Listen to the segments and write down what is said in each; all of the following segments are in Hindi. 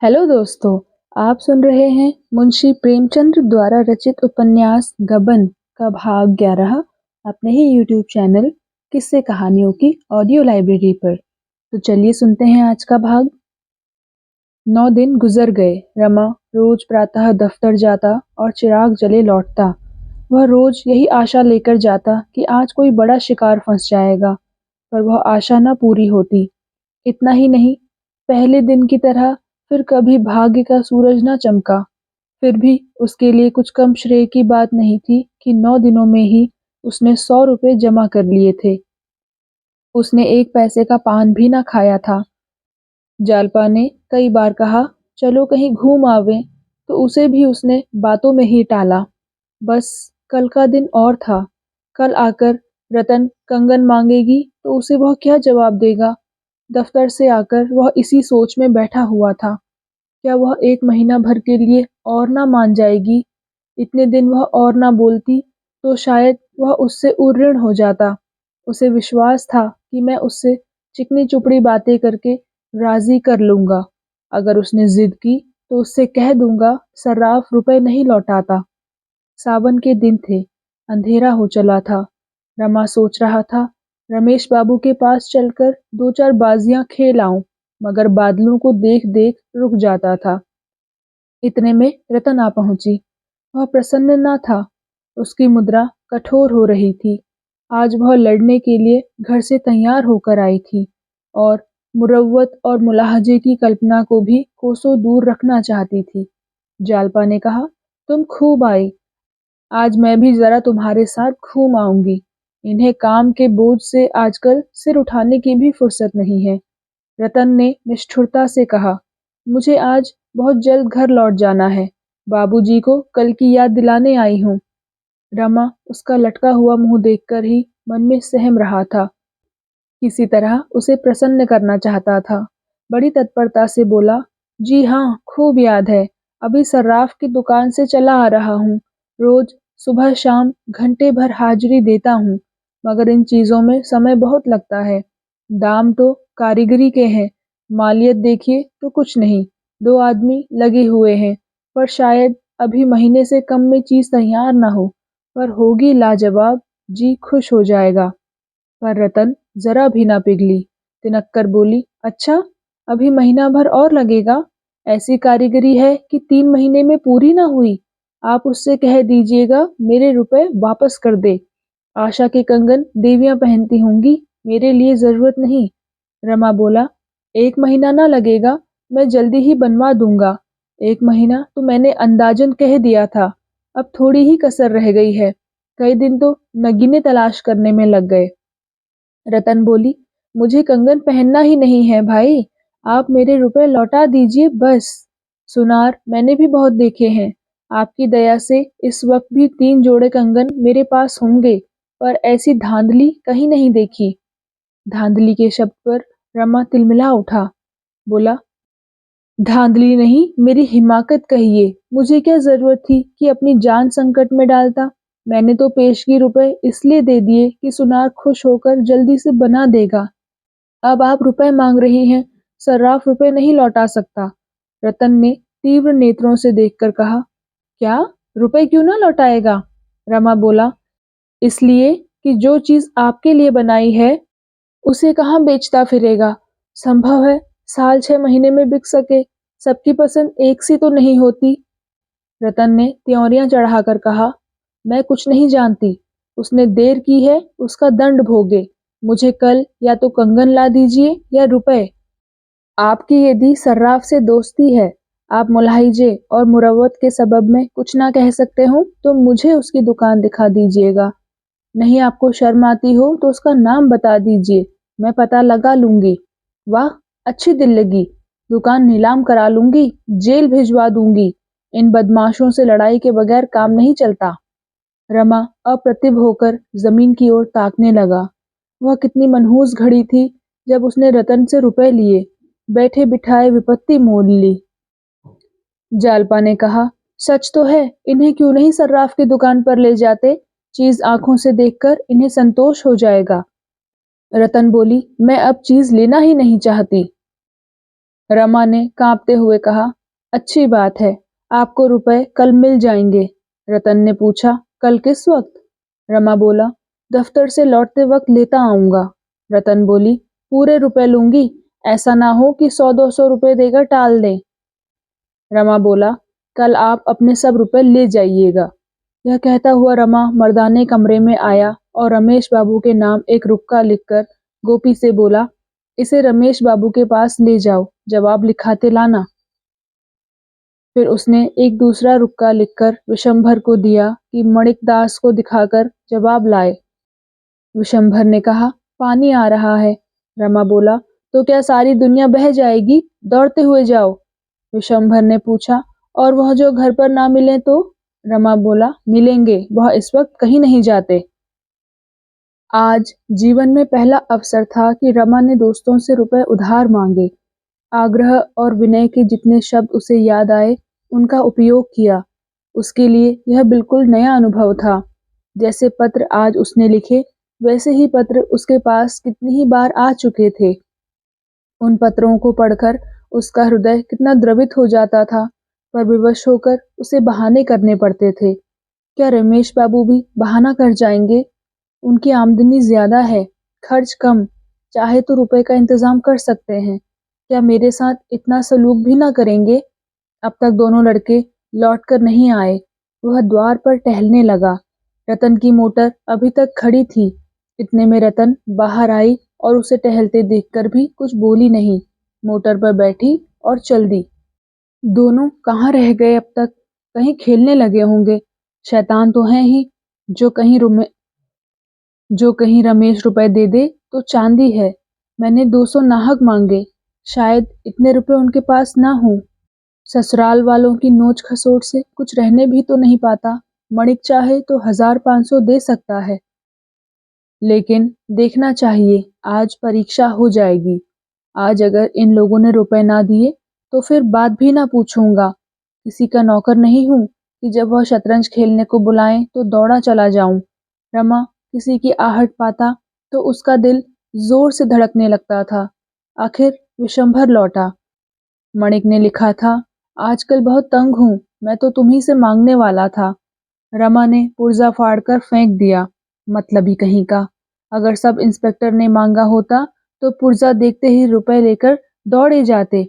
हेलो दोस्तों, आप सुन रहे हैं मुंशी प्रेमचंद द्वारा रचित उपन्यास गबन का भाग 11 अपने ही यूट्यूब चैनल किस्से कहानियों की ऑडियो लाइब्रेरी पर। तो चलिए सुनते हैं आज का भाग। 9 दिन गुजर गए। रमा रोज प्रातः दफ्तर जाता और चिराग जले लौटता। वह रोज यही आशा लेकर जाता कि आज कोई बड़ा शिकार फंस जाएगा, पर वह आशा न पूरी होती। इतना ही नहीं, पहले दिन की तरह फिर कभी भाग्य का सूरज न चमका। फिर भी उसके लिए कुछ कम श्रेय की बात नहीं थी कि 9 दिनों में ही उसने 100 रुपए जमा कर लिए थे। उसने 1 पैसे का पान भी न खाया था। जालपा ने कई बार कहा, चलो कहीं घूम आवे, तो उसे भी उसने बातों में ही टाला। बस कल का दिन और था। कल आकर रतन कंगन मांगेगी तो उसे वह क्या जवाब देगा। दफ्तर से आकर वह इसी सोच में बैठा हुआ था। क्या वह 1 महीना भर के लिए और ना मान जाएगी? इतने दिन वह और ना बोलती तो शायद वह उससे उऋण हो जाता। उसे विश्वास था कि मैं उससे चिकनी चुपड़ी बातें करके राजी कर लूंगा। अगर उसने जिद की तो उससे कह दूंगा सर्राफ रुपए नहीं लौटाता। सावन के दिन थे। अंधेरा हो चला था। रमा सोच रहा था, रमेश बाबू के पास चलकर 2-4 बाजियां खेल आऊं, मगर बादलों को देख देख रुक जाता था। इतने में रतन आ पहुंची। वह प्रसन्न न था। उसकी मुद्रा कठोर हो रही थी। आज वह लड़ने के लिए घर से तैयार होकर आई थी और मुरव्वत और मुलाहजे की कल्पना को भी कोसों दूर रखना चाहती थी। जालपा ने कहा, तुम खूब आई। आज मैं भी जरा तुम्हारे साथ घूम आऊंगी। इन्हें काम के बोझ से आजकल सिर उठाने की भी फुर्सत नहीं है। रतन ने निष्ठुरता से कहा, मुझे आज बहुत जल्द घर लौट जाना है। बाबूजी को कल की याद दिलाने आई हूँ। रमा उसका लटका हुआ मुंह देखकर ही मन में सहम रहा था। किसी तरह उसे प्रसन्न करना चाहता था। बड़ी तत्परता से बोला, जी हाँ, खूब याद है। अभी सर्राफ की दुकान से चला आ रहा हूँ। रोज सुबह शाम घंटे भर हाजिरी देता हूँ, मगर इन चीजों में समय बहुत लगता है। दाम तो कारीगरी के हैं, मालियत देखिए तो कुछ नहीं। 2 आदमी लगे हुए हैं, पर शायद अभी महीने से कम में चीज तैयार ना हो, पर होगी लाजवाब। जी खुश हो जाएगा। पर रतन जरा भी ना पिघली। तिनक कर बोली, अच्छा, अभी महीना भर और लगेगा? ऐसी कारीगरी है कि 3 महीने में पूरी ना हुई। आप उससे कह दीजिएगा मेरे रुपए वापस कर दे। आशा के कंगन देवियां पहनती होंगी, मेरे लिए जरूरत नहीं। रमा बोला, 1 महीना ना लगेगा, मैं जल्दी ही बनवा दूंगा। 1 महीना तो मैंने अंदाजन कह दिया था। अब थोड़ी ही कसर रह गई है। कई दिन तो नगीने तलाश करने में लग गए। रतन बोली, मुझे कंगन पहनना ही नहीं है भाई। आप मेरे रुपए लौटा दीजिए बस। सुनार मैंने भी बहुत देखे हैं। आपकी दया से इस वक्त भी 3 जोड़े कंगन मेरे पास होंगे, पर ऐसी धांधली कहीं नहीं देखी। धांधली के शब्द पर रमा तिलमिला उठा। बोला, धांधली नहीं, मेरी हिमाकत कहिए। मुझे क्या जरूरत थी कि अपनी जान संकट में डालता। मैंने तो पेशगी रुपए इसलिए दे दिए कि सुनार खुश होकर जल्दी से बना देगा। अब आप रुपए मांग रही हैं, सर्राफ रुपए नहीं लौटा सकता। रतन ने तीव्र नेत्रों से देखकर कहा, क्या? रुपए क्यों ना लौटाएगा? रमा बोला, इसलिए कि जो चीज आपके लिए बनाई है उसे कहाँ बेचता फिरेगा। संभव है साल 6 महीने में बिक सके। सबकी पसंद एक सी तो नहीं होती। रतन ने त्योरियां चढ़ाकर कहा, मैं कुछ नहीं जानती। उसने देर की है, उसका दंड भोगे। मुझे कल या तो कंगन ला दीजिए या रुपए। आपकी यदि सर्राफ से दोस्ती है, आप मुलाहिजे और मुरव्वत के सबब में कुछ ना कह सकते हो, तो मुझे उसकी दुकान दिखा दीजिएगा। नहीं आपको शर्म आती हो तो उसका नाम बता दीजिए, मैं पता लगा लूंगी। वाह, अच्छी दिल लगी। दुकान नीलाम करा लूंगी, जेल भिजवा दूंगी। इन बदमाशों से लड़ाई के बगैर काम नहीं चलता। रमा अप्रतिभ होकर जमीन की ओर ताकने लगा। वह कितनी मनहूस घड़ी थी जब उसने रतन से रुपए लिए, बैठे बिठाए विपत्ति मोल ली। जालपा ने कहा, सच तो है, इन्हें क्यों नहीं सर्राफ की दुकान पर ले जाते? चीज आंखों से देखकर इन्हें संतोष हो जाएगा। रतन बोली, मैं अब चीज लेना ही नहीं चाहती। रमा ने कांपते हुए कहा, अच्छी बात है, आपको रुपए कल मिल जाएंगे। रतन ने पूछा, कल किस वक्त? रमा बोला, दफ्तर से लौटते वक्त लेता आऊंगा। रतन बोली, पूरे रुपए लूंगी, ऐसा ना हो कि 100-200 रुपए देकर टाल दें। रमा बोला, कल आप अपने सब रुपए ले जाइएगा। यह कहता हुआ रमा मर्दाने कमरे में आया और रमेश बाबू के नाम एक रुक्का लिखकर गोपी से बोला, इसे रमेश बाबू के पास ले जाओ, जवाब लिखाते लाना। फिर उसने एक दूसरा रुक्का लिखकर विशंभर को दिया कि मणिक दास को दिखाकर जवाब लाए। विशंभर ने कहा, पानी आ रहा है। रमा बोला, तो क्या सारी दुनिया बह जाएगी? दौड़ते हुए जाओ। विशंभर ने पूछा, और वह जो घर पर ना मिले तो? रमा बोला, मिलेंगे, वह इस वक्त कहीं नहीं जाते। आज जीवन में पहला अवसर था कि रमा ने दोस्तों से रुपए उधार मांगे। आग्रह और विनय के जितने शब्द उसे याद आए, उनका उपयोग किया। उसके लिए यह बिल्कुल नया अनुभव था। जैसे पत्र आज उसने लिखे, वैसे ही पत्र उसके पास कितनी ही बार आ चुके थे। उन पत्रों को पढ़कर उसका हृदय कितना द्रवित हो जाता था, पर विवश होकर उसे बहाने करने पड़ते थे। क्या रमेश बाबू भी बहाना कर जाएंगे? उनकी आमदनी ज्यादा है, खर्च कम, चाहे तो रुपए का इंतजाम कर सकते हैं। क्या मेरे साथ इतना सलूक भी ना करेंगे? अब तक दोनों लड़के लौट कर नहीं आए। वह द्वार पर टहलने लगा। रतन की मोटर अभी तक खड़ी थी। इतने में रतन बाहर आई और उसे टहलते देखकर भी कुछ बोली नहीं। मोटर पर बैठी और चल दी। दोनों कहाँ रह गए अब तक? कहीं खेलने लगे होंगे। शैतान तो हैं ही, जो कहीं रमेश रुपए दे दे तो चांदी है। मैंने 200 नाहक मांगे, शायद इतने रुपए उनके पास ना हो। ससुराल वालों की नोच खसोट से कुछ रहने भी तो नहीं पाता। मणिक चाहे तो 1000-500 दे सकता है, लेकिन देखना चाहिए, आज परीक्षा हो जाएगी। आज अगर इन लोगों ने रुपए ना दिए तो फिर बात भी ना पूछूंगा। किसी का नौकर नहीं हूं कि जब वह शतरंज खेलने को बुलाएं तो दौड़ा चला जाऊं। रमा किसी की आहट पाता तो उसका दिल जोर से धड़कने लगता था। आखिर विशंभर लौटा। मणिक ने लिखा था, आजकल बहुत तंग हूं, मैं तो तुम्ही से मांगने वाला था। रमा ने पुर्जा फाड़कर फेंक दिया। मतलबी कहीं का। अगर सब इंस्पेक्टर ने मांगा होता तो पुर्जा देखते ही रुपए लेकर दौड़े जाते।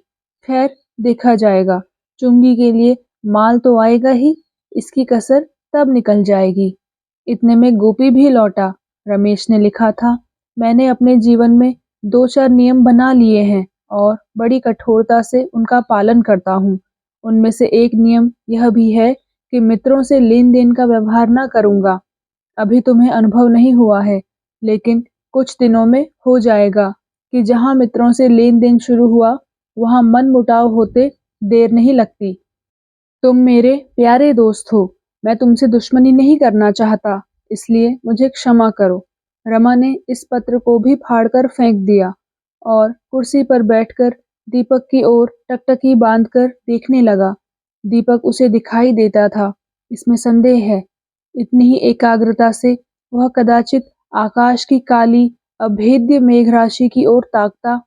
खैर, देखा जाएगा। चुंगी के लिए माल तो आएगा ही, इसकी कसर तब निकल जाएगी। इतने में गोपी भी लौटा। रमेश ने लिखा था, मैंने अपने जीवन में 2-4 नियम बना लिए हैं और बड़ी कठोरता से उनका पालन करता हूँ। उनमें से एक नियम यह भी है कि मित्रों से लेन देन का व्यवहार ना करूंगा। अभी तुम्हें अनुभव नहीं हुआ है, लेकिन कुछ दिनों में हो जाएगा कि जहां मित्रों से लेन देन शुरू हुआ, वहां मन मुटाव होते देर नहीं लगती। तुम मेरे प्यारे दोस्त हो, मैं तुमसे दुश्मनी नहीं करना चाहता, इसलिए मुझे क्षमा करो। रमा ने इस पत्र को भी फाड़कर फेंक दिया और कुर्सी पर बैठकर दीपक की ओर टकटकी बांधकर देखने लगा। दीपक उसे दिखाई देता था, इसमें संदेह है। इतनी ही एकाग्रता से वह कदाचित आकाश की काली अभेद्य मेघराशि की ओर ताकता।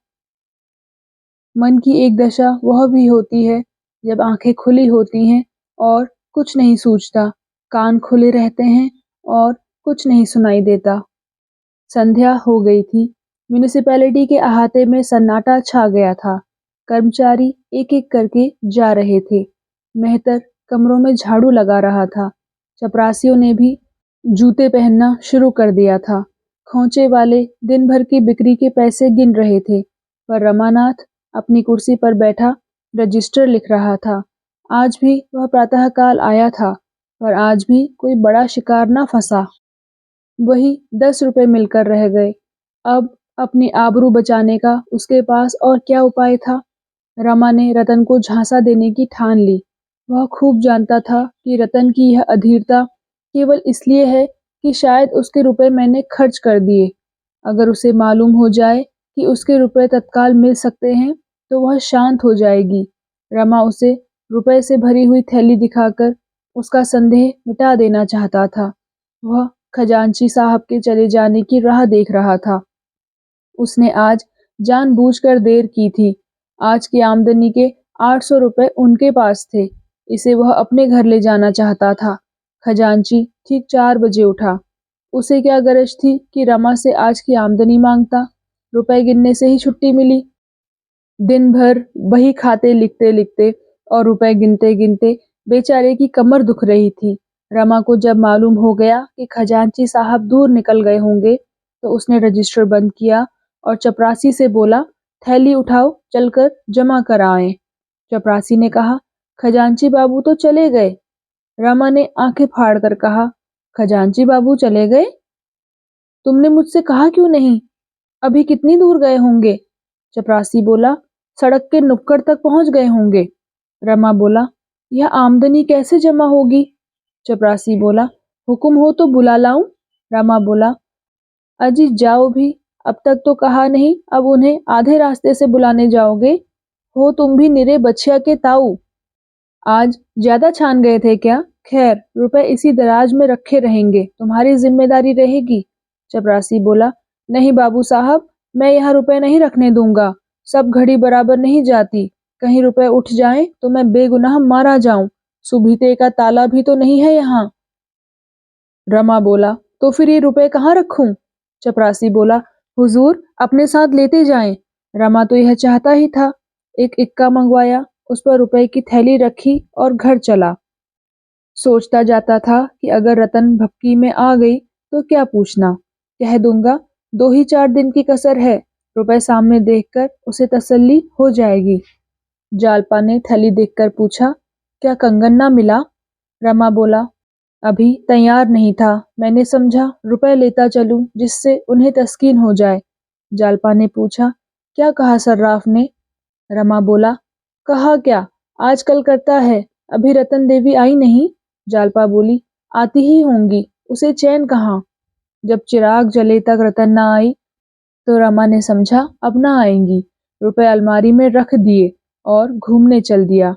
मन की एक दशा वह भी होती है जब आंखें खुली होती हैं और कुछ नहीं सूझता, कान खुले रहते हैं और कुछ नहीं सुनाई देता। संध्या हो गई थी। म्यूनिसिपैलिटी के अहाते में सन्नाटा छा गया था। कर्मचारी एक-एक करके जा रहे थे। मेहतर कमरों में झाड़ू लगा रहा था। चपरासियों ने भी जूते पहनना शुरू कर दिया था। खोंचे वाले दिन भर की बिक्री के पैसे गिन रहे थे, पर रमानाथ अपनी कुर्सी पर बैठा रजिस्टर लिख रहा था। आज भी वह प्रातःकाल आया था, पर आज भी कोई बड़ा शिकार न फंसा। वही 10 रुपए मिलकर रह गए। अब अपनी आबरू बचाने का उसके पास और क्या उपाय था? रमा ने रतन को झांसा देने की ठान ली। वह खूब जानता था कि रतन की यह अधीरता केवल इसलिए है कि शायद उसके रुपए मैंने खर्च कर दिए। अगर उसे मालूम हो जाए कि उसके रुपए तत्काल मिल सकते हैं तो वह शांत हो जाएगी। रमा उसे रुपए से भरी हुई थैली दिखाकर उसका संदेह मिटा देना चाहता था। वह खजांची साहब के चले जाने की राह देख रहा था। उसने आज जानबूझकर देर की थी। आज की आमदनी के 800 रुपए उनके पास थे। इसे वह अपने घर ले जाना चाहता था। खजांची ठीक 4 बजे उठा। उसे क्या गरज थी कि रमा से आज की आमदनी मांगता। रुपए गिनने से ही छुट्टी मिली। दिन भर वही खाते लिखते लिखते और रुपए गिनते गिनते बेचारे की कमर दुख रही थी। रमा को जब मालूम हो गया कि खजांची साहब दूर निकल गए होंगे तो उसने रजिस्टर बंद किया और चपरासी से बोला, थैली उठाओ, चलकर जमा कर आएं। चपरासी ने कहा, खजांची बाबू तो चले गए। रमा ने आंखें फाड़ कर कहा, खजांची बाबू चले गए? तुमने मुझसे कहा क्यों नहीं? अभी कितनी दूर गए होंगे? चपरासी बोला, सड़क के नुक्कड़ तक पहुंच गए होंगे। रमा बोला, यह आमदनी कैसे जमा होगी? चपरासी बोला, हुक्म हो तो बुला लाऊं? रमा बोला, अजी जाओ भी, अब तक तो कहा नहीं, अब उन्हें आधे रास्ते से बुलाने जाओगे? हो तुम भी निरे बछिया के ताऊ। आज ज्यादा छान गए थे क्या? खैर, रुपए इसी दराज में रखे रहेंगे, तुम्हारी जिम्मेदारी रहेगी। चपरासी बोला, नहीं बाबू साहब, मैं यहाँ रुपए नहीं रखने दूंगा। सब घड़ी बराबर नहीं जाती। कहीं रुपए उठ जाएं तो मैं बेगुनाह मारा जाऊं। सुबीते का ताला भी तो नहीं है यहाँ। रमा बोला, तो फिर ये रुपए कहाँ रखूं? चपरासी बोला, हुजूर अपने साथ लेते जाएं। रमा तो यह चाहता ही था। एक इक्का मंगवाया, उस पर रुपए की थैली रखी और घर चला। सोचता जाता था कि अगर रतन भपकी में आ गई तो क्या पूछना। कह दूंगा 2 ही 4 दिन की कसर है, रुपए सामने देखकर उसे तसल्ली हो जाएगी। जालपा ने थैली देखकर पूछा, क्या कंगन ना मिला? रमा बोला, अभी तैयार नहीं था, मैंने समझा रुपए लेता चलूं जिससे उन्हें तस्कीन हो जाए। जालपा ने पूछा, क्या कहा सर्राफ ने? रमा बोला, कहा क्या, आजकल करता है, अभी रतन देवी आई नहीं? जालपा बोली, आती ही होंगी, उसे चैन कहाँ। जब चिराग जले तक रतन न आई तो रमा ने समझा अब ना आएंगी। रुपए अलमारी में रख दिए और घूमने चल दिया।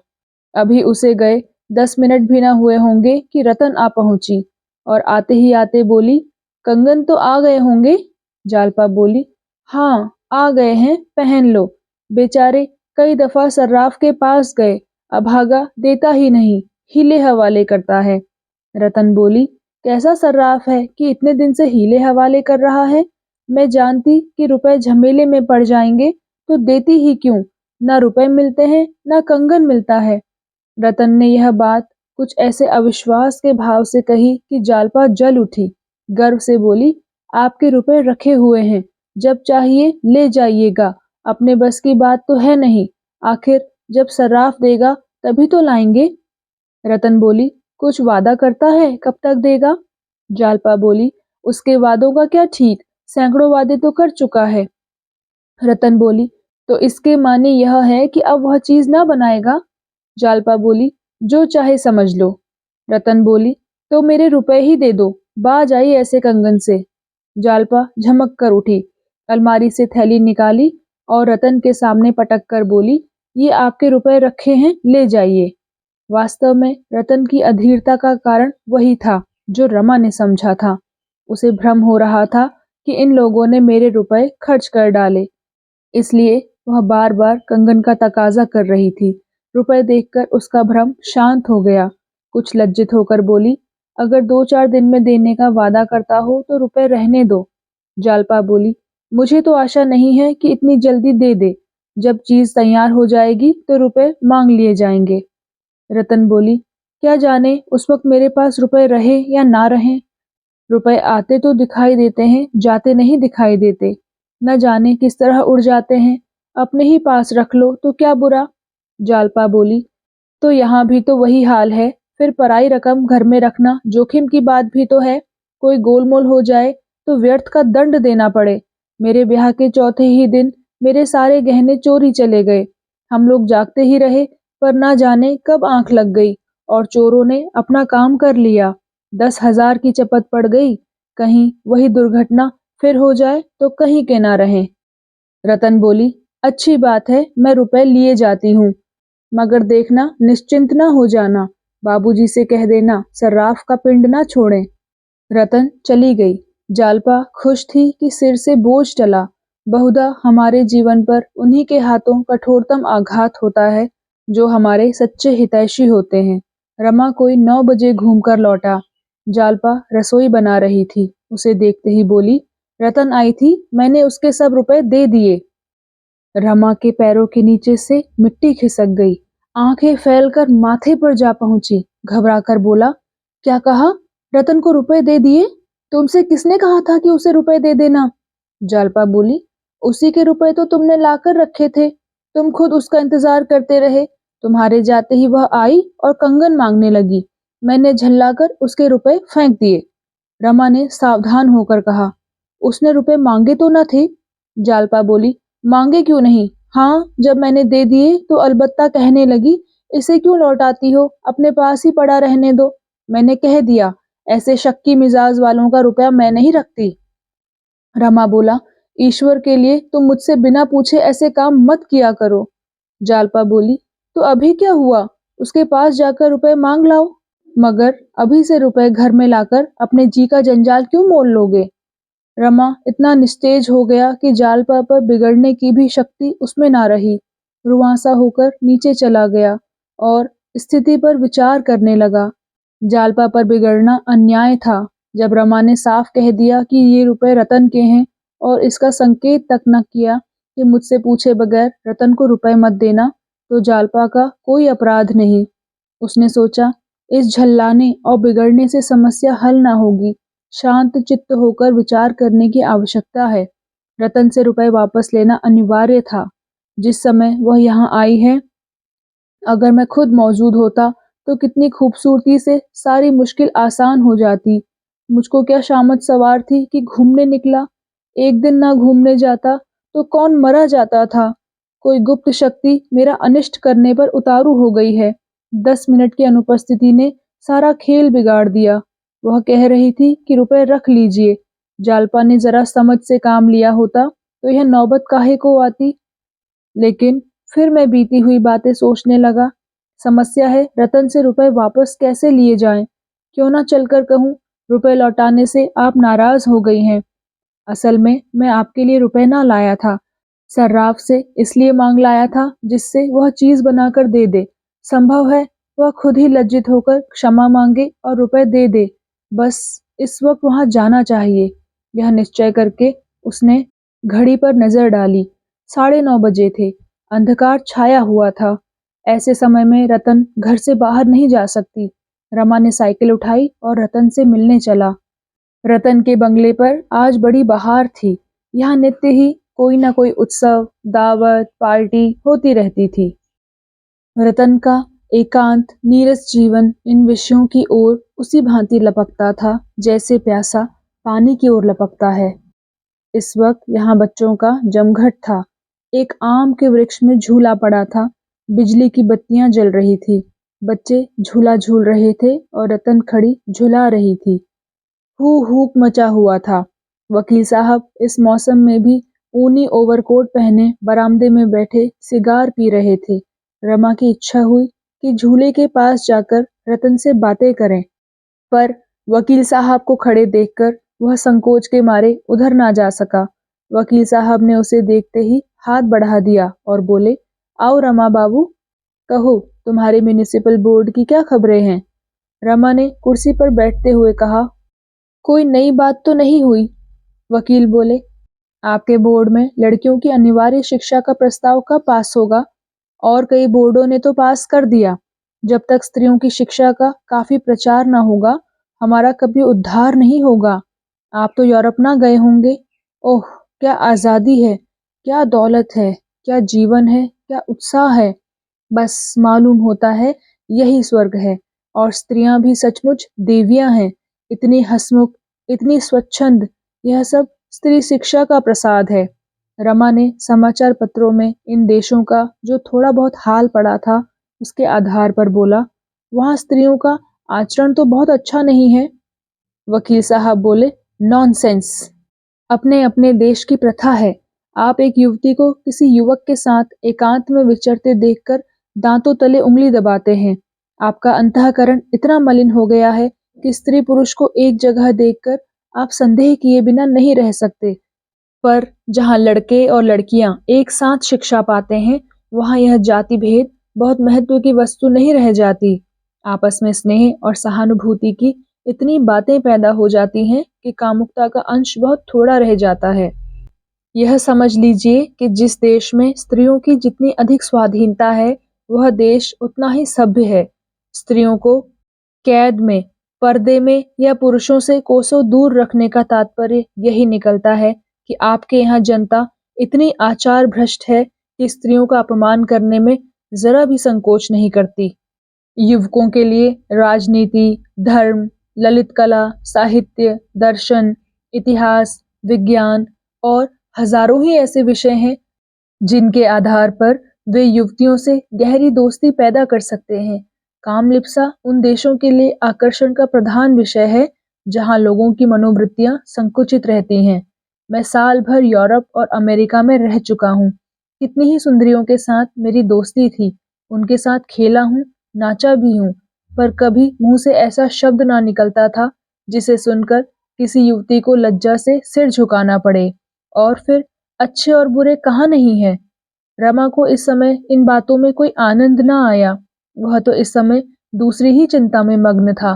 अभी उसे गए 10 मिनट भी न हुए होंगे कि रतन आ पहुंची और आते ही आते बोली, कंगन तो आ गए होंगे? जालपा बोली, हाँ आ गए हैं, पहन लो। बेचारे कई दफा सर्राफ के पास गए, अभागा देता ही नहीं, हीले हवाले करता है। रतन बोली, कैसा सर्राफ है कि इतने दिन से हीले हवाले कर रहा है? मैं जानती कि रुपए झमेले में पड़ जाएंगे तो देती ही क्यों, ना रुपए मिलते हैं ना कंगन मिलता है। रतन ने यह बात कुछ ऐसे अविश्वास के भाव से कही कि जालपा जल उठी। गर्व से बोली, आपके रुपए रखे हुए हैं, जब चाहिए ले जाइएगा, अपने बस की बात तो है नहीं, आखिर जब सर्राफ देगा तभी तो लाएंगे। रतन बोली, कुछ वादा करता है कब तक देगा? जालपा बोली, उसके वादों का क्या ठीक, सैकड़ों वादे तो कर चुका है। रतन बोली, तो इसके माने यह है कि अब वह चीज ना बनाएगा? जालपा बोली, जो चाहे समझ लो। रतन बोली, तो मेरे रुपए ही दे दो, बाज आई ऐसे कंगन से। जालपा झमक कर उठी, अलमारी से थैली निकाली और रतन के सामने पटक कर बोली, ये आपके रुपए रखे हैं, ले जाइए। वास्तव में रतन की अधीरता का कारण वही था जो रमा ने समझा था। उसे भ्रम हो रहा था कि इन लोगों ने मेरे रुपए खर्च कर डाले, इसलिए वह बार बार कंगन का तकाजा कर रही थी। रुपए देखकर उसका भ्रम शांत हो गया। कुछ लज्जित होकर बोली, अगर 2-4 दिन में देने का वादा करता हो तो रुपए रहने दो। जालपा बोली, मुझे तो आशा नहीं है कि इतनी जल्दी दे दे। जब चीज तैयार हो जाएगी तो रुपए मांग लिए जाएंगे। रतन बोली, क्या जाने उस वक्त मेरे पास रुपए रहे या ना रहे। रुपए आते तो दिखाई देते हैं, जाते नहीं दिखाई देते। न जाने किस तरह उड़ जाते हैं। अपने ही पास रख लो तो क्या बुरा। जालपा बोली, तो यहाँ भी तो वही हाल है, फिर पराई रकम घर में रखना जोखिम की बात भी तो है। कोई गोलमोल हो जाए तो व्यर्थ का दंड देना पड़े। मेरे ब्याह के चौथे ही दिन मेरे सारे गहने चोरी चले गए। हम लोग जागते ही रहे, पर ना जाने कब आंख लग गई और चोरों ने अपना काम कर लिया। 10,000 की चपत पड़ गई। कहीं वही दुर्घटना फिर हो जाए तो कहीं के ना रहें। रतन बोली, अच्छी बात है, मैं रुपए लिए जाती हूँ, मगर देखना निश्चिंत ना हो जाना। बाबूजी से कह देना सर्राफ का पिंड ना छोड़ें। रतन चली गई। जालपा खुश थी कि सिर से बोझ टला। बहुधा हमारे जीवन पर उन्हीं के हाथों कठोरतम आघात होता है जो हमारे सच्चे हितैषी होते हैं। रमा कोई 9 बजे घूमकर लौटा। जालपा रसोई बना रही थी। उसे देखते ही बोली, रतन आई थी, मैंने उसके सब रुपए दे दिए। रमा के पैरों के नीचे से मिट्टी खिसक गई। आंखें फैलकर माथे पर जा पहुंची। घबराकर बोला, क्या कहा? रतन को रुपए दे दिए? तुमसे किसने कहा था कि उसे रुपए दे देना? जालपा बोली, उसी के रुपए तो तुमने लाकर रखे थे। तुम खुद उसका इंतजार करते रहे। तुम्हारे जाते ही वह आई और कंगन मांगने लगी। मैंने झल्लाकर उसके रुपए फेंक दिए। रमा ने सावधान होकर कहा, उसने रुपए मांगे तो न थे? जालपा बोली, मांगे क्यों नहीं? हाँ, जब मैंने दे दिए तो अलबत्ता कहने लगी, इसे क्यों लौटाती हो, अपने पास ही पड़ा रहने दो। मैंने कह दिया, ऐसे शक्की मिजाज वालों का रुपया मैं नहीं रखती। रमा बोला, ईश्वर के लिए तुम मुझसे बिना पूछे ऐसे काम मत किया करो। जालपा बोली, तो अभी क्या हुआ? उसके पास जाकर रुपए मांग लाओ। मगर अभी से रुपए घर में लाकर अपने जी का जंजाल क्यों मोल लोगे? रमा इतना निस्तेज हो गया कि जालपा पर बिगड़ने की भी शक्ति उसमें ना रही। रुआंसा होकर नीचे चला गया और स्थिति पर विचार करने लगा। जालपा पर बिगड़ना अन्याय था। जब रमा ने साफ कह दिया कि ये रुपए रतन के हैं और इसका संकेत तक न किया कि मुझसे पूछे बगैर रतन को रुपए मत देना, तो जालपा का कोई अपराध नहीं। उसने सोचा, इस झल्लाने और बिगड़ने से समस्या हल ना होगी। शांत चित्त होकर विचार करने की आवश्यकता है। रतन से रुपए वापस लेना अनिवार्य था। जिस समय वह यहाँ आई है, अगर मैं खुद मौजूद होता तो कितनी खूबसूरती से सारी मुश्किल आसान हो जाती। मुझको क्या शामत सवार थी कि घूमने निकला। एक दिन ना घूमने जाता तो कौन मरा जाता था। कोई गुप्त शक्ति मेरा अनिष्ट करने पर उतारू हो गई है। 10 मिनट की अनुपस्थिति ने सारा खेल बिगाड़ दिया। वह कह रही थी कि रुपए रख लीजिए। जालपा ने जरा समझ से काम लिया होता तो यह नौबत काहे को आती। लेकिन फिर मैं बीती हुई बातें सोचने लगा। समस्या है रतन से रुपए वापस कैसे लिए जाएं। क्यों ना चलकर कहूं, रुपए लौटाने से आप नाराज हो गई हैं। असल में मैं आपके लिए रुपए ना लाया था। सर्राफ से इसलिए मांग लाया था जिससे वह चीज बनाकर दे दे। संभव है वह खुद ही लज्जित होकर क्षमा मांगे और रुपए दे दे। बस इस वक्त वहां जाना चाहिए। यह निश्चय करके उसने घड़ी पर नजर डाली। 9:30 बजे थे। अंधकार छाया हुआ था। ऐसे समय में रतन घर से बाहर नहीं जा सकती। रमा ने साइकिल उठाई और रतन से मिलने चला। रतन के बंगले पर आज बड़ी बहार थी। यहाँ नित्य ही कोई ना कोई उत्सव, दावत, पार्टी होती रहती थी। रतन का एकांत नीरस जीवन इन विषयों की ओर उसी भांति लपकता था जैसे प्यासा पानी की ओर लपकता है। इस वक्त यहाँ बच्चों का जमघट था। एक आम के वृक्ष में झूला पड़ा था। बिजली की बत्तियां जल रही थी। बच्चे झूला झूल रहे थे और रतन खड़ी झुला रही थी। हूक मचा हुआ था। वकील साहब इस मौसम में भी ऊनी ओवरकोट पहने बरामदे में बैठे सिगार पी रहे थे। रमा की इच्छा हुई कि झूले के पास जाकर रतन से बातें करें, पर वकील साहब को खड़े देखकर वह संकोच के मारे उधर ना जा सका। वकील साहब ने उसे देखते ही हाथ बढ़ा दिया और बोले, आओ रमा बाबू, कहो तुम्हारे म्युनिसिपल बोर्ड की क्या खबरें हैं। रमा ने कुर्सी पर बैठते हुए कहा, कोई नई बात तो नहीं हुई। वकील बोले, आपके बोर्ड में लड़कियों की अनिवार्य शिक्षा का प्रस्ताव कब पास होगा? और कई बोर्डों ने तो पास कर दिया। जब तक स्त्रियों की शिक्षा का काफी प्रचार न होगा, हमारा कभी उद्धार नहीं होगा। आप तो यूरोप ना गए होंगे। ओह, क्या आजादी है, क्या दौलत है, क्या जीवन है, क्या उत्साह है। बस मालूम होता है यही स्वर्ग है। और स्त्रियां भी सचमुच देवियां हैं। इतनी हंसमुख, इतनी स्वच्छंद, यह सब स्त्री शिक्षा का प्रसाद है। रमा ने समाचार पत्रों में इन देशों का जो थोड़ा बहुत हाल पड़ा था उसके आधार पर बोला, वहां स्त्रियों का आचरण तो बहुत अच्छा नहीं है। वकील साहब बोले, नॉनसेंस। अपने अपने देश की प्रथा है। आप एक युवती को किसी युवक के साथ एकांत में विचरते देखकर दांतों तले उंगली दबाते हैं। आपका अंतःकरण इतना मलिन हो गया है कि स्त्री पुरुष को एक जगह देखकर आप संदेह किए बिना नहीं रह सकते। पर जहाँ लड़के और लड़कियां एक साथ शिक्षा पाते हैं, वहाँ यह जाति भेद बहुत महत्व की वस्तु नहीं रह जाती। आपस में स्नेह और सहानुभूति की इतनी बातें पैदा हो जाती हैं कि कामुकता का अंश बहुत थोड़ा रह जाता है। यह समझ लीजिए कि जिस देश में स्त्रियों की जितनी अधिक स्वाधीनता है, वह देश उतना ही सभ्य है। स्त्रियों को कैद में, पर्दे में या पुरुषों से कोसों दूर रखने का तात्पर्य यही निकलता है कि आपके यहाँ जनता इतनी आचार भ्रष्ट है कि स्त्रियों का अपमान करने में जरा भी संकोच नहीं करती। युवकों के लिए राजनीति, धर्म, ललित कला, साहित्य, दर्शन, इतिहास, विज्ञान और हजारों ही ऐसे विषय हैं जिनके आधार पर वे युवतियों से गहरी दोस्ती पैदा कर सकते हैं। कामलिप्सा उन देशों के लिए आकर्षण का प्रधान विषय है जहां लोगों की मनोवृत्तियां संकुचित रहती हैं। मैं साल भर यूरोप और अमेरिका में रह चुका हूँ। कितनी ही सुंदरियों के साथ मेरी दोस्ती थी, उनके साथ खेला हूँ, नाचा भी हूँ, पर कभी मुंह से ऐसा शब्द ना निकलता था जिसे सुनकर किसी युवती को लज्जा से सिर झुकाना पड़े। और फिर अच्छे और बुरे कहाँ नहीं है। रमा को इस समय इन बातों में कोई आनंद ना आया। वह तो इस समय दूसरी ही चिंता में मग्न था।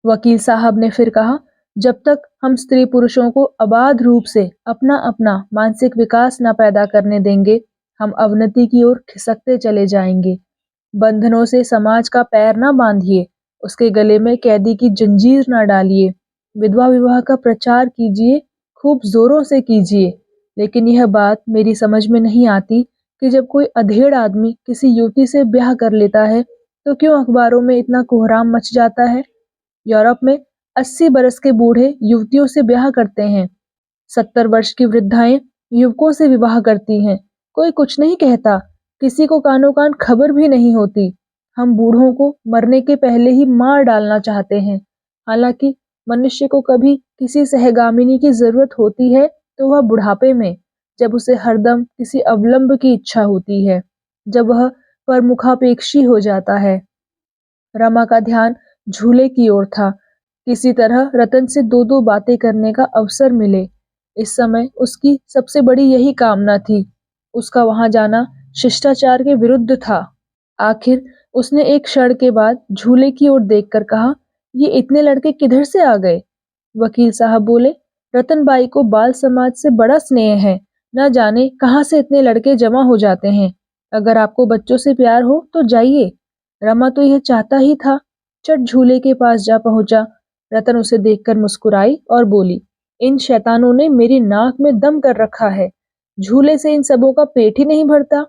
वकील साहब ने फिर कहा, जब तक हम स्त्री पुरुषों को अबाध रूप से अपना अपना मानसिक विकास न पैदा करने देंगे, हम अवनति की ओर खिसकते चले जाएंगे। बंधनों से समाज का पैर न बांधिए, उसके गले में कैदी की जंजीर न डालिए। विधवा विवाह का प्रचार कीजिए, खूब जोरों से कीजिए, लेकिन यह बात मेरी समझ में नहीं आती कि जब कोई अधेड़ आदमी किसी युवती से ब्याह कर लेता है तो क्यों अखबारों में इतना कोहराम मच जाता है। यूरोप में 80 बरस के बूढ़े युवतियों से ब्याह करते हैं। 70 वर्ष की वृद्धाएं युवकों से विवाह करती हैं। कोई कुछ नहीं कहता, किसी को कानो कान खबर भी नहीं होती। हम बूढ़ों को मरने के पहले ही मार डालना चाहते हैं। हालांकि मनुष्य को कभी किसी सहगामिनी की जरूरत होती है तो वह बुढ़ापे में, जब उसे हरदम किसी अवलंब की इच्छा होती है, जब वह परमुखापेक्षी हो जाता है। रमा का ध्यान झूले की ओर था। किसी तरह रतन से दो दो बातें करने का अवसर मिले। इस समय उसकी सबसे बड़ी यही कामना थी। उसका वहां जाना शिष्टाचार के विरुद्ध था। आखिर उसने एक क्षण के बाद झूले की ओर देखकर कहा, ये इतने लड़के किधर से आ गए। वकील साहब बोले, रतनबाई को बाल समाज से बड़ा स्नेह है, न जाने कहाँ से इतने लड़के जमा हो जाते हैं। अगर आपको बच्चों से प्यार हो तो जाइए। रमा तो यह चाहता ही था। चट झूले के पास जा पहुंचा। रतन उसे देखकर मुस्कुराई और बोली, इन शैतानों ने मेरी नाक में दम कर रखा है। झूले से इन सबों का पेट ही नहीं भरता।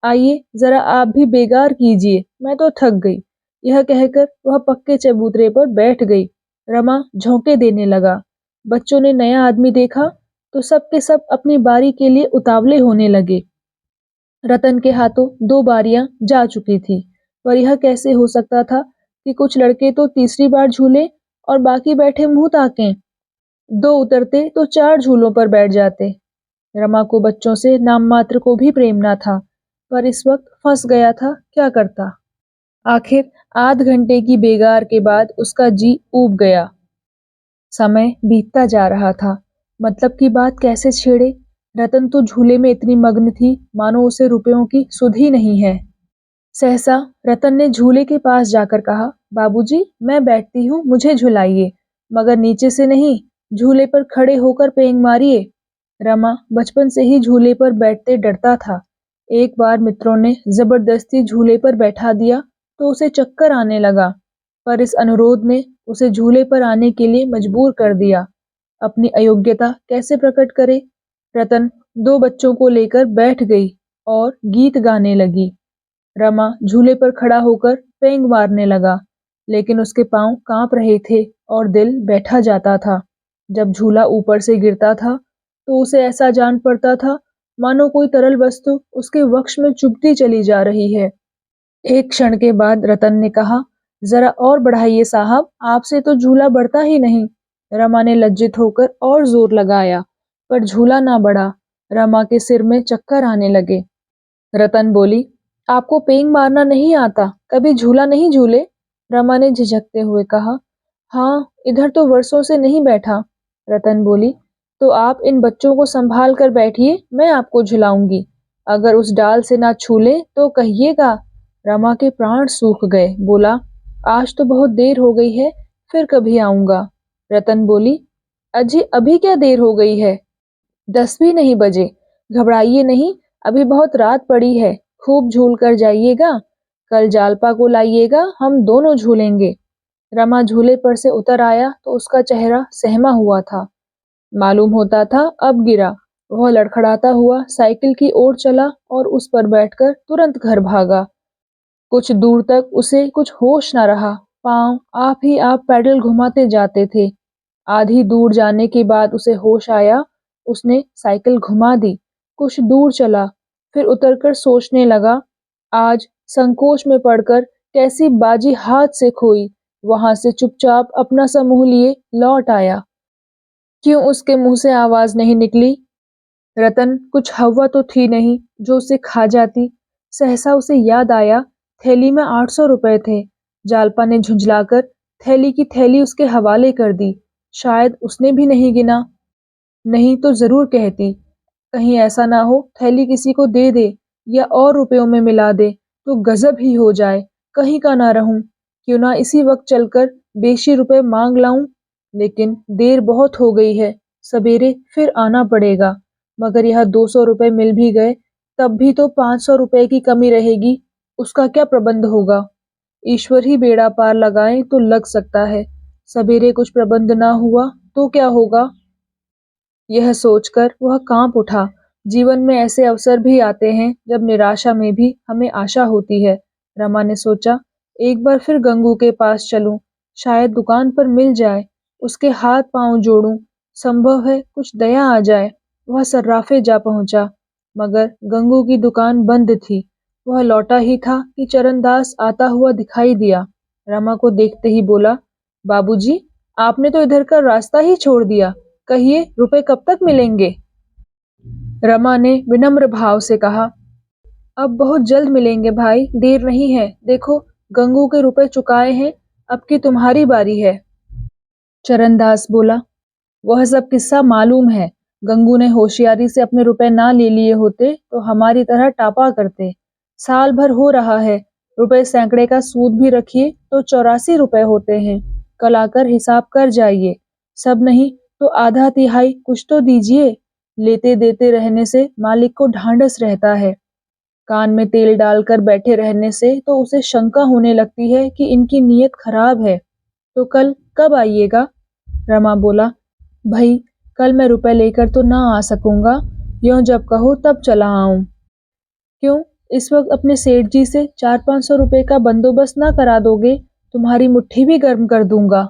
आइए जरा आप भी बेगार कीजिए, मैं तो थक गई। यह कहकर वह पक्के चबूतरे पर बैठ गई। रमा झोंके देने लगा। बच्चों ने नया आदमी देखा तो सब के सब अपनी बारी के लिए उतावले होने लगे। रतन के हाथों 2 बारियां जा चुकी थी, पर यह कैसे हो सकता था कि कुछ लड़के तो तीसरी बार झूले और बाकी बैठे मुंह ताकें। 2 उतरते तो 4 झूलों पर बैठ जाते। रमा को बच्चों से नाम मात्र को भी प्रेम न था, पर इस वक्त फंस गया था, क्या करता। आखिर आध घंटे की बेगार के बाद उसका जी ऊब गया। समय बीतता जा रहा था। मतलब की बात कैसे छेड़े। रतन तो झूले में इतनी मग्न थी मानो उसे रुपयों की सुध ही नहीं है। सहसा रतन ने झूले के पास जाकर कहा, बाबूजी मैं बैठती हूँ, मुझे झुलाइए, मगर नीचे से नहीं, झूले पर खड़े होकर पेंग मारिए। रमा बचपन से ही झूले पर बैठते डरता था। एक बार मित्रों ने जबरदस्ती झूले पर बैठा दिया तो उसे चक्कर आने लगा, पर इस अनुरोध ने उसे झूले पर आने के लिए मजबूर कर दिया। अपनी अयोग्यता कैसे प्रकट करे। रतन 2 बच्चों को लेकर बैठ गई और गीत गाने लगी। रमा झूले पर खड़ा होकर पेंग मारने लगा, लेकिन उसके पांव कांप रहे थे और दिल बैठा जाता था। जब झूला ऊपर से गिरता था तो उसे ऐसा जान पड़ता था मानो कोई तरल वस्तु उसके वक्ष में चुभती चली जा रही है। एक क्षण के बाद रतन ने कहा, जरा और बढ़ाइए साहब, आपसे तो झूला बढ़ता ही नहीं। रमा ने लज्जित होकर और जोर लगाया, पर झूला ना बढ़ा। रमा के सिर में चक्कर आने लगे। रतन बोली, आपको पेंग मारना नहीं आता, कभी झूला नहीं झूले। रमा ने झिझकते हुए कहा, हाँ इधर तो वर्षों से नहीं बैठा। रतन बोली, तो आप इन बच्चों को संभाल कर बैठिए, मैं आपको झुलाऊंगी। अगर उस डाल से ना छूले तो कहिएगा। रमा के प्राण सूख गए। बोला, आज तो बहुत देर हो गई है, फिर कभी आऊंगा। रतन बोली, अजी अभी क्या देर हो गई है? 10 भी नहीं बजे। घबराइए नहीं, अभी बहुत रात पड़ी है, खूब झूल कर जाइएगा। कल जालपा को लाइएगा, हम दोनों झूलेंगे। रमा झूले पर से उतर आया तो उसका चेहरा सहमा हुआ था। मालूम होता था अब गिरा। वह लड़खड़ाता हुआ साइकिल की ओर चला और उस पर बैठकर तुरंत घर भागा। कुछ दूर तक उसे कुछ होश न रहा। पांव आप ही आप पैडल घुमाते जाते थे। आधी दूर जाने के बाद उसे होश आया। उसने साइकिल घुमा दी। कुछ दूर चला, फिर उतरकर सोचने लगा, आज संकोच में पड़कर कैसी बाजी हाथ से खोई। वहां से चुपचाप अपना सा मुंह लिए लौट आया। क्यों उसके मुंह से आवाज नहीं निकली? रतन कुछ हवा तो थी नहीं जो उसे खा जाती। सहसा उसे याद आया, थैली में 800 रुपए थे। जालपा ने झुंझलाकर थैली की थैली उसके हवाले कर दी। शायद उसने भी नहीं गिना। नहीं तो जरूर कहती। कहीं ऐसा ना हो थैली किसी को दे दे या और रुपयों में मिला दे तो गजब ही हो जाए। कहीं का ना रहूं। क्यों ना इसी वक्त चलकर बेशी रुपए मांग लाऊं। लेकिन देर बहुत हो गई है, सवेरे फिर आना पड़ेगा। मगर यह 200 रुपए मिल भी गए तब भी तो 500 रुपए की कमी रहेगी। उसका क्या प्रबंध होगा? ईश्वर ही बेड़ा पार लगाए तो लग सकता है। सवेरे कुछ प्रबंध ना हुआ तो क्या होगा? यह सोचकर वह कांप उठा। जीवन में ऐसे अवसर भी आते हैं जब निराशा में भी हमें आशा होती है। रमा ने सोचा, एक बार फिर गंगू के पास चलूं, शायद दुकान पर मिल जाए। उसके हाथ पांव जोड़ूं, संभव है कुछ दया आ जाए। वह सर्राफे जा पहुंचा, मगर गंगू की दुकान बंद थी। वह लौटा ही था कि चरणदास आता हुआ दिखाई दिया। रमा को देखते ही बोला, बाबूजी, आपने तो इधर का रास्ता ही छोड़ दिया। कहिए रुपए कब तक मिलेंगे? रमा ने विनम्र भाव से कहा, अब बहुत जल्द मिलेंगे भाई, देर नहीं है। देखो गंगू के रुपए चुकाए हैं, अब की तुम्हारी बारी है। चरणदास बोला, वह सब किस्सा मालूम है। गंगू ने होशियारी से अपने रुपए ना ले लिए होते तो हमारी तरह टापा करते। साल भर हो रहा है, रुपए सैकड़े का सूद भी रखिए तो 84 रुपए होते हैं। कल आकर हिसाब कर जाइए। सब नहीं तो आधा तिहाई कुछ तो दीजिए। लेते देते रहने से मालिक को ढांढस रहता है। कान में तेल डालकर बैठे रहने से तो उसे शंका होने लगती है कि इनकी नीयत खराब है। तो कल कब आइएगा? रमा बोला, भाई कल मैं रुपए लेकर तो ना आ सकूंगा। यों जब कहो तब चला आऊं। क्यों, इस वक्त अपने सेठ जी से 400-500 रुपए का बंदोबस्त ना करा दोगे? तुम्हारी मुट्ठी भी गर्म कर दूंगा।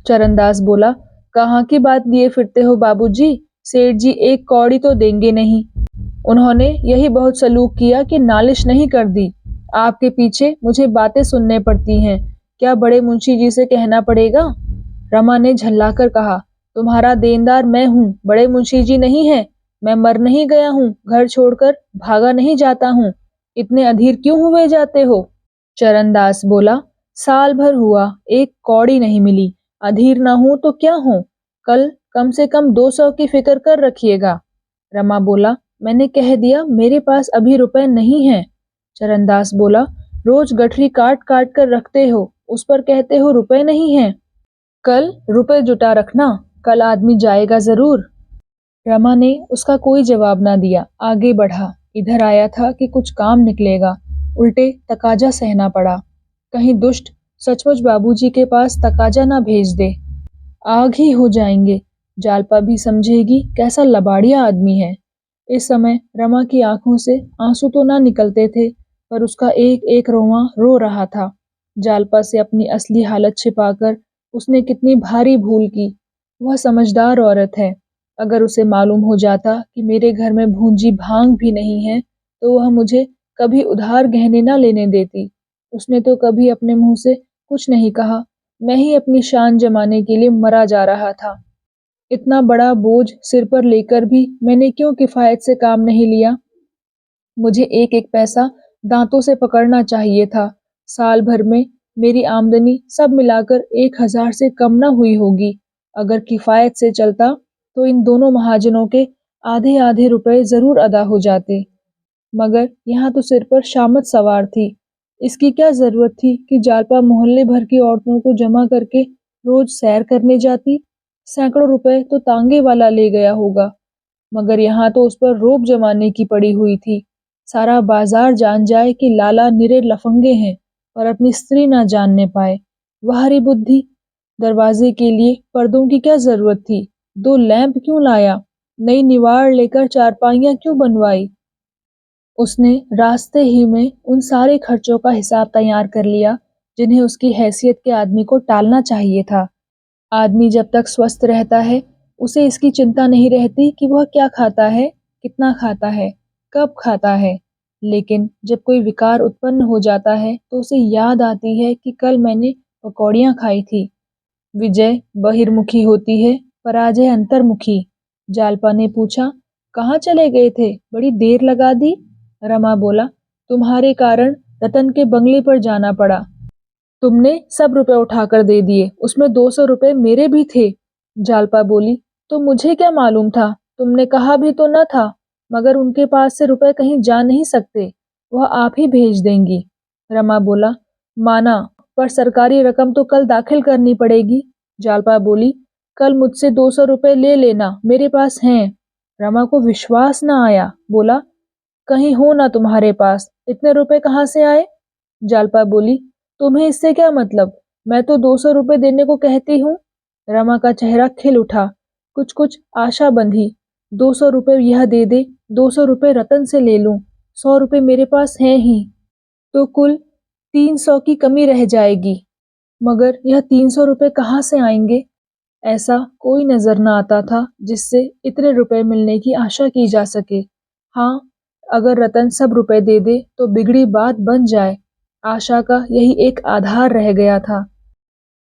चरणदास बोला, कहाँ की बात लिए फिरते हो बाबूजी? सेठ जी एक कौड़ी तो देंगे नहीं। उन्होंने यही बहुत सलूक किया कि नालिश नहीं कर दी। आपके पीछे मुझे बातें सुनने पड़ती हैं। क्या बड़े मुंशी जी से कहना पड़ेगा? रमा ने झल्लाकर कहा, तुम्हारा देनदार मैं हूँ, बड़े मुंशी जी नहीं है। मैं मर नहीं गया हूँ, घर छोड़कर भागा नहीं जाता हूँ। इतने अधीर क्यों हुए जाते हो? चरणदास बोला, साल भर हुआ, एक कौड़ी नहीं मिली। अधीर ना हूं तो क्या हूं? कल कम से कम 200 की फिक्र कर रखिएगा। रमा बोला, मैंने कह दिया मेरे पास अभी रुपए नहीं हैं। चरणदास बोला, रोज गठरी काट काट कर रखते हो, उस पर कहते हो रुपए नहीं हैं। कल रुपए जुटा रखना, कल आदमी जाएगा जरूर। रमा ने उसका कोई जवाब ना दिया, आगे बढ़ा। इधर आया था कि कुछ काम निकलेगा, उल्टे तकाजा सहना पड़ा। कहीं दुष्ट सचमुच बाबूजी के पास तकाजा ना भेज दे। आग ही हो जाएंगे। जालपा भी समझेगी कैसा लबाड़िया आदमी है। इस समय रमा की आंखों से आंसू तो ना निकलते थे, पर उसका एक एक रोवां रो रहा था। जालपा से अपनी असली हालत छिपाकर उसने कितनी भारी भूल की। वह समझदार औरत है। अगर उसे मालूम हो जाता कि मेरे घर में भूंजी भांग भी नहीं है तो वह मुझे कभी उधार गहने ना लेने देती। उसने तो कभी अपने मुंह से कुछ नहीं कहा। मैं ही अपनी शान जमाने के लिए मरा जा रहा था। इतना बड़ा बोझ सिर पर लेकर भी मैंने क्यों किफायत से काम नहीं लिया? मुझे एक एक पैसा दांतों से पकड़ना चाहिए था। साल भर में मेरी आमदनी सब मिलाकर 1000 से कम ना हुई होगी। अगर किफायत से चलता तो इन दोनों महाजनों के आधे आधे रुपए जरूर अदा हो जाते। मगर यहाँ तो सिर पर शामत सवार थी। इसकी क्या जरूरत थी कि जालपा मोहल्ले भर की औरतों को जमा करके रोज सैर करने जाती। सैकड़ों रुपए तो तांगे वाला ले गया होगा, मगर यहाँ तो उस पर रोब जमाने की पड़ी हुई थी। सारा बाजार जान जाए कि लाला निरे लफंगे हैं, और अपनी स्त्री ना जानने पाए। वाहरी बुद्धि। दरवाजे के लिए पर्दों की क्या जरूरत थी? 2 लैंप क्यों लाया? नई निवाड़ लेकर चारपाइयां क्यों बनवाई? उसने रास्ते ही में उन सारे खर्चों का हिसाब तैयार कर लिया जिन्हें उसकी हैसियत के आदमी को टालना चाहिए था। आदमी जब तक स्वस्थ रहता है, उसे इसकी चिंता नहीं रहती कि वह क्या खाता है, कितना खाता है, कब खाता है। लेकिन जब कोई विकार उत्पन्न हो जाता है तो उसे याद आती है कि कल मैंने पकौड़ियाँ खाई थी। विजय बहिर्मुखी होती है, पराजय अंतर्मुखी। जालपा ने पूछा, कहाँ चले गए थे? बड़ी देर लगा दी। रमा बोला, तुम्हारे कारण रतन के बंगले पर जाना पड़ा। तुमने सब रुपए उठाकर दे दिए, उसमें 200 रुपए मेरे भी थे। जालपा बोली, तो मुझे क्या मालूम था? तुमने कहा भी तो न था। मगर उनके पास से रुपए कहीं जा नहीं सकते, वह आप ही भेज देंगी। रमा बोला, माना, पर सरकारी रकम तो कल दाखिल करनी पड़ेगी। जालपा बोली, कल मुझसे 200 रुपए ले लेना, मेरे पास हैं। रमा को विश्वास न आया, बोला, कहीं हो ना तुम्हारे पास, इतने रुपए कहाँ से आए? जालपा बोली, तुम्हें इससे क्या मतलब? मैं तो 200 रुपए देने को कहती हूँ। रमा का चेहरा खिल उठा, कुछ कुछ आशा बंधी। 200 रुपए यह दे दे, 200 रुपए रतन से ले लूं, 100 रुपए मेरे पास हैं ही, तो कुल 300 की कमी रह जाएगी। मगर यह 300 रुपए कहाँ से आएंगे? ऐसा कोई नजर न आता था जिससे इतने रुपए मिलने की आशा की जा सके। हाँ, अगर रतन सब रुपए दे दे तो बिगड़ी बात बन जाए। आशा का यही एक आधार रह गया था।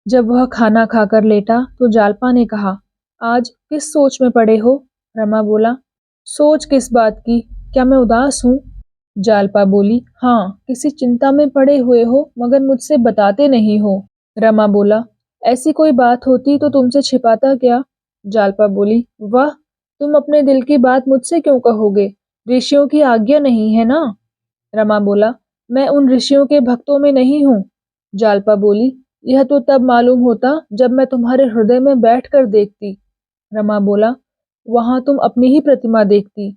जब वह खाना खाकर लेटा तो जालपा ने कहा, आज किस सोच में पड़े हो? रमा बोला, सोच किस बात की? क्या मैं उदास हूँ? जालपा बोली, हाँ, किसी चिंता में पड़े हुए हो, मगर मुझसे बताते नहीं हो। रमा बोला, ऐसी कोई बात होती तो तुमसे छिपाता क्या? जालपा बोली, वाह, तुम अपने दिल की बात मुझसे क्यों कहोगे? ऋषियों की आज्ञा नहीं है ना? रमा बोला, मैं उन ऋषियों के भक्तों में नहीं हूँ। जालपा बोली, यह तो तब मालूम होता जब मैं तुम्हारे हृदय में बैठकर देखती। रमा बोला, वहां तुम अपनी ही प्रतिमा देखती।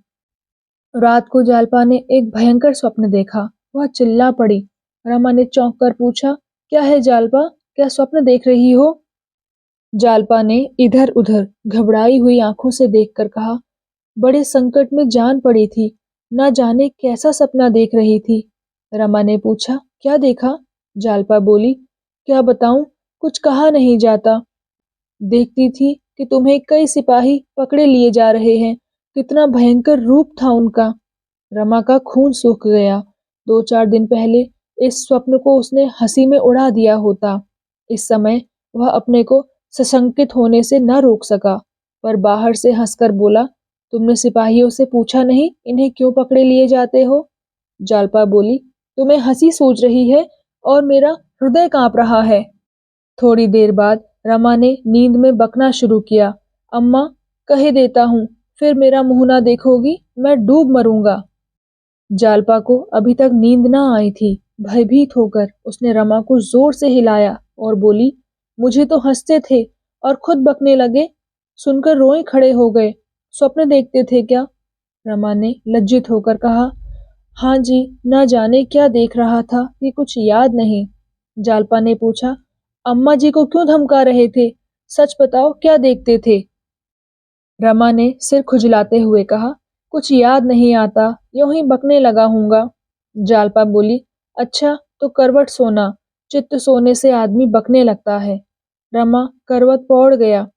रात को जालपा ने एक भयंकर स्वप्न देखा। वह चिल्ला पड़ी। रमा ने चौंक कर पूछा, क्या है जालपा, क्या स्वप्न देख रही हो? जालपा ने इधर उधर घबराई हुई आंखों से देखकर कहा, बड़े संकट में जान पड़ी थी, न जाने कैसा सपना देख रही थी। रमा ने पूछा, क्या देखा? जालपा बोली, क्या बताऊं, कुछ कहा नहीं जाता। देखती थी कि तुम्हें कई सिपाही पकड़े लिए जा रहे हैं। कितना भयंकर रूप था उनका। रमा का खून सूख गया। 2-4 दिन पहले इस स्वप्न को उसने हंसी में उड़ा दिया होता। इस समय वह अपने को सशंकित होने से न रोक सका, पर बाहर से हंसकर बोला, तुमने सिपाहियों से पूछा नहीं इन्हें क्यों पकड़े लिए जाते हो? जालपा बोली, तुम्हें हंसी सूझ रही है और मेरा हृदय कांप रहा है। थोड़ी देर बाद रमा ने नींद में बकना शुरू किया, अम्मा, कहे देता हूँ, फिर मेरा मुंह ना देखोगी, मैं डूब मरूंगा। जालपा को अभी तक नींद न आई थी। भयभीत होकर उसने रमा को जोर से हिलाया और बोली, मुझे तो हंसते थे और खुद बकने लगे। सुनकर रोए खड़े हो गए। स्वप्न देखते थे क्या? रमा ने लज्जित होकर कहा, हाँ जी, न जाने क्या देख रहा था, ये कुछ याद नहीं। जालपा ने पूछा, अम्मा जी को क्यों धमका रहे थे? सच बताओ, क्या देखते थे? रमा ने सिर खुजलाते हुए कहा, कुछ याद नहीं आता, यूं ही बकने लगा हूँगा। जालपा बोली, अच्छा तो करवट सोना, चित्त सोने से आदमी बकने लगता है। रमा करवट पौड़ गया।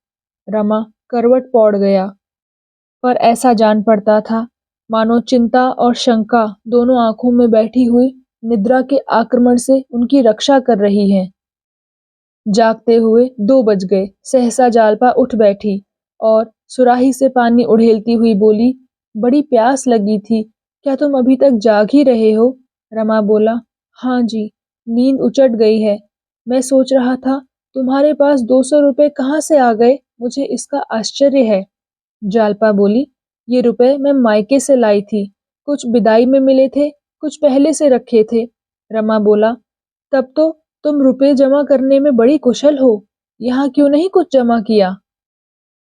रमा करवट पौड़ गया, पर ऐसा जान पड़ता था मानो चिंता और शंका दोनों आंखों में बैठी हुई निद्रा के आक्रमण से उनकी रक्षा कर रही हैं। जागते हुए 2 बज गए। सहसा जालपा उठ बैठी और सुराही से पानी उड़ेलती हुई बोली, बड़ी प्यास लगी थी, क्या तुम अभी तक जाग ही रहे हो? रमा बोला, हाँ जी, नींद उचट गई है। मैं सोच रहा था तुम्हारे पास 200 रुपए कहाँ से आ गए, मुझे इसका आश्चर्य है। जालपा बोली, ये रुपए मैं मायके से लाई थी, कुछ विदाई में मिले थे, कुछ पहले से रखे थे। रमा बोला, तब तो तुम रुपए जमा करने में बड़ी कुशल हो, यहाँ क्यों नहीं कुछ जमा किया?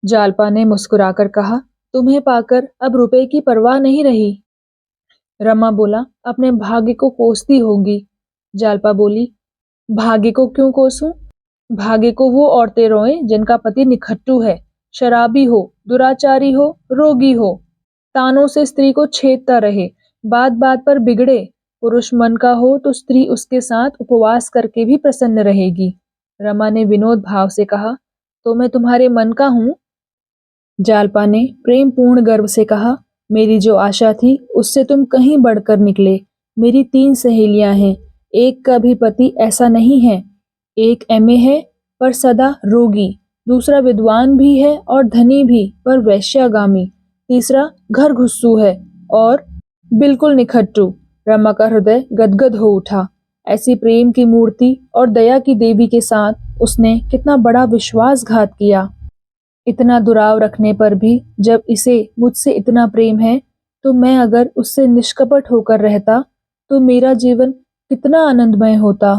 जालपा ने मुस्कुराकर कहा, तुम्हें पाकर अब रुपए की परवाह नहीं रही। रमा बोला, अपने भाग्य को कोसती होगी। जालपा बोली, भाग्य को क्यों कोसूं? भाग्य को वो औरतें रोएं जिनका पति निखट्टू है, शराबी हो, दुराचारी हो, रोगी हो, तानों से स्त्री को छेदता रहे, बात बात पर बिगड़े। पुरुष मन का हो तो स्त्री उसके साथ उपवास करके भी प्रसन्न रहेगी। रमा ने विनोद भाव से कहा, तो मैं तुम्हारे मन का हूँ? जालपा ने प्रेम पूर्ण गर्व से कहा, मेरी जो आशा थी उससे तुम कहीं बढ़कर निकले। मेरी 3 सहेलियां हैं, एक का भी पति ऐसा नहीं है। एक एमए है पर सदा रोगी, दूसरा विद्वान भी है और धनी भी पर वैश्यागामी, तीसरा घर घुस्सू है और बिल्कुल निखट्टू। रमा का हृदय गदगद हो उठा। ऐसी प्रेम की मूर्ति और दया की देवी के साथ उसने कितना बड़ा विश्वासघात किया। इतना दुराव रखने पर भी जब इसे मुझसे इतना प्रेम है, तो मैं अगर उससे निष्कपट होकर रहता तो मेरा जीवन कितना आनंदमय होता।